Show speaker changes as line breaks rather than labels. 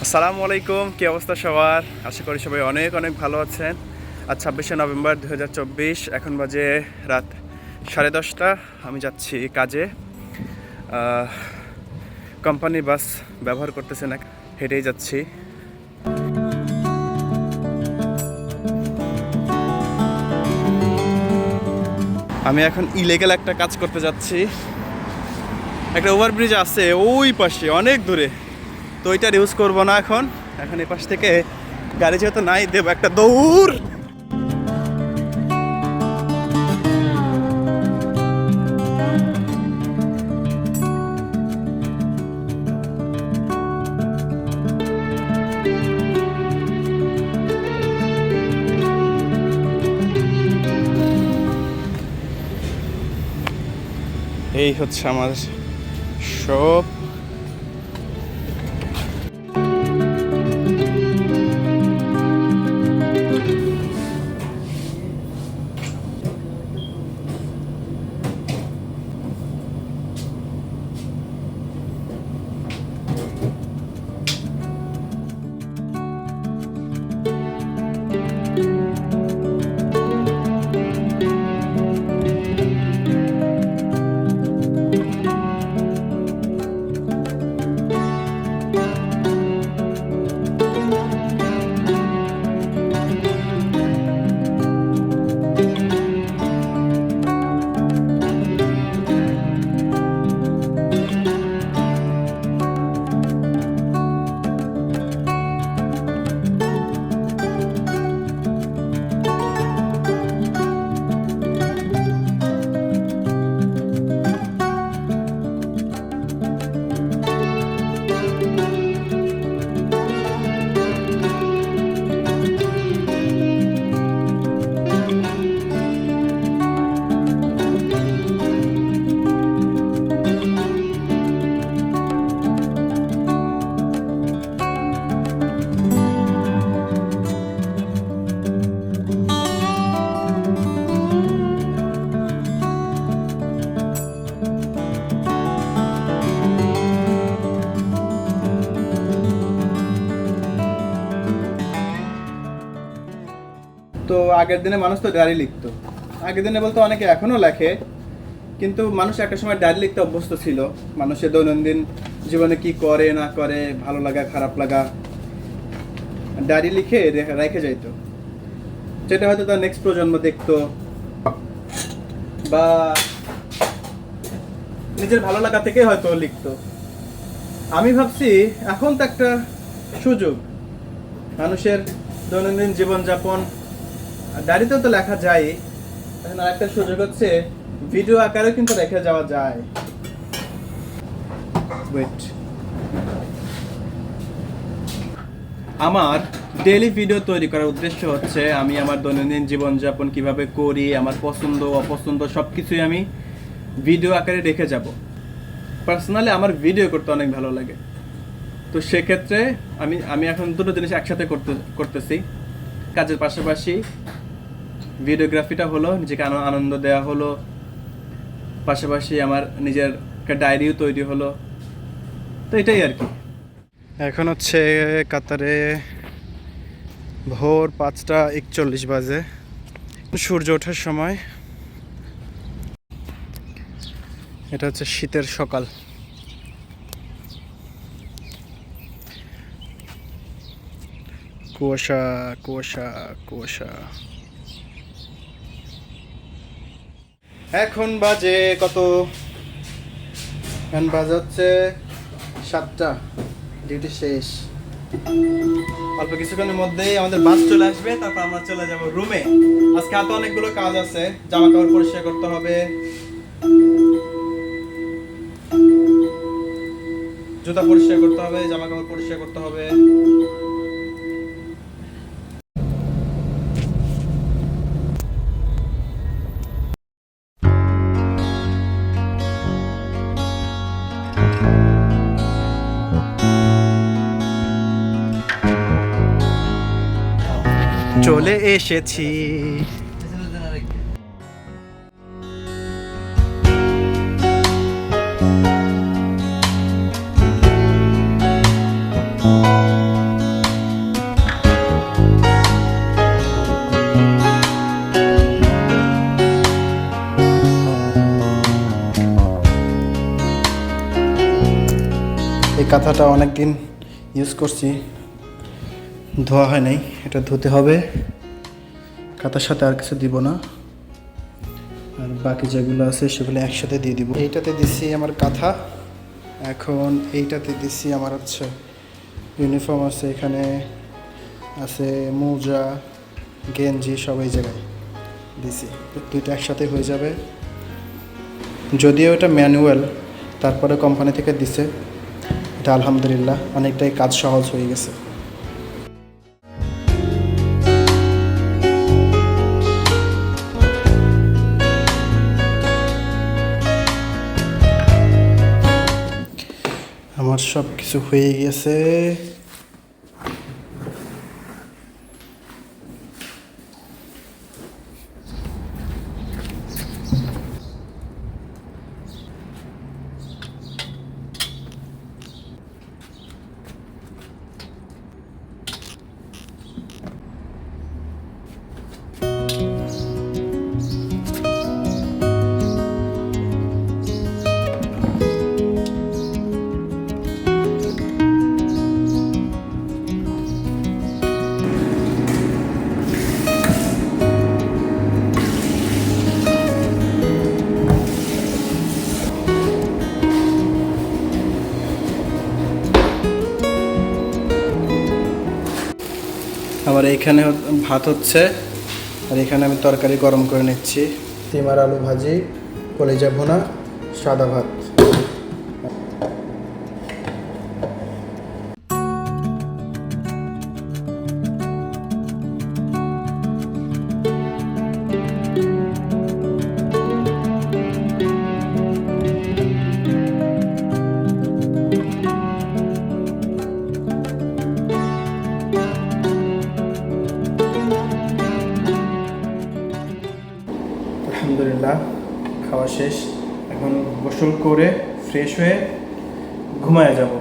আসসালামু আলাইকুম, কি অবস্থা সবার? আশা করি সবাই অনেক অনেক ভালো আছেন। আজ 26শে নভেম্বর 2024, এখন বাজে রাত 10:30। আমি যাচ্ছি কাজে। কোম্পানি বাস ব্যবহার করতেছে না, হেঁটেই যাচ্ছি। আমি এখন ইলিগাল একটা কাজ করতে যাচ্ছি। একটা ওভারব্রিজ আছে ওই পাশে অনেক দূরে, তো ওইটার ইউজ করবো না এখন। এই পাশ থেকে গাড়ি যেহেতু নাই, দেব একটা দৌড়। এই হচ্ছে আমার শপ। তো আগের দিনে মানুষ তো ডায়েরি লিখতো। আগের দিনে বলতে অনেকে এখনো লেখে, কিন্তু মানুষ একটা সময় ডায়েরি লিখতে অভ্যস্ত ছিল। মানুষের দৈনন্দিন জীবনে কি করে না করে, ভালো লাগা খারাপ লাগা, ডায়েরি লিখে রেখে যাইতো। যেটা হয়তো তার নেক্সট প্রজন্ম দেখতো, বা নিজের ভালো লাগা থেকে হয়তো লিখতো। আমি ভাবছি এখন তো একটা সুযোগ, মানুষের দৈনন্দিন জীবনযাপন ডায়েরিতেও তো লেখা যায়। এখন আরেকটা সুযোগ হচ্ছে ভিডিও আকারেও কিন্তু রেখে যাওয়া যায়। ওয়েট, আমার ডেইলি ভিডিও তৈরি করার উদ্দেশ্য হচ্ছে আমি আমার দৈনন্দিন জীবনযাপন কিভাবে করি, আমার পছন্দ অপছন্দ সব কিছুই আমি ভিডিও আকারে রেখে যাব। পার্সোনালি আমার ভিডিও করতে অনেক ভালো লাগে, তো সেক্ষেত্রে আমি এখন দুটো জিনিস একসাথে করতেছি। কাজের পাশাপাশি ভিডিওগ্রাফিটা হলো, নিজেকে আনন্দ দেওয়া হলো, পাশাপাশি আমার নিজের একটা ডায়েরিও তৈরি হলো। তো এটাই আর কি। এখন হচ্ছে কাতারে ভোর 5:41 বাজে, সূর্য ওঠার সময়। এটা হচ্ছে শীতের সকাল। কুয়াশা কুয়াশা কুয়াশা। এখন বাজে কত? এখন বাজে হচ্ছে 7টা। ডিউটি শেষ। অল্প কিছুক্ষণের মধ্যেই আমাদের বাস চলে আসবে, তারপর আমরা চলে যাব রুমে। আজকে হাতে অনেকগুলো কাজ আছে, জামা কাপড় পরিষ্কার করতে হবে, জুতা পরিষ্কার করতে হবে, জামা কাপড় পরিষ্কার করতে হবে। চলে এসেছি।
কাঁথাটা অনেক দিন ইউজ করছি, ধোয়া হয় নাই, এটা ধুতে হবে। কাঁথার সাথে আর কিছু দিব না, আর বাকি যেগুলো আছে সেগুলো একসাথে দিয়ে দিব। এইটাতে দিছি আমার কাঁথা, এখন এইটাতে দিছি আমার হচ্ছে ইউনিফর্ম আছে, এখানে আছে মোজা, গেঞ্জি, সব এই জায়গায় দিছি। দুইটা একসাথে হয়ে যাবে। যদিও এটা ম্যানুয়াল, তারপরে কোম্পানি থেকে দিছে, এটা আলহামদুলিল্লাহ অনেকটাই কাজ সহজ হয়ে গেছে। আমার সব কিছু হয়ে গেছে। আবার এইখানে ভাত হচ্ছে, আর এখানে আমি তরকারি গরম করে নিচ্ছি। সিম আর আলু ভাজি, কলিজা ভুনা, সাদা ভাত। আলহামদুলিল্লাহ খাওয়া শেষ, এখন গোসল করে ফ্রেশ হয়ে ঘুমায় যাব।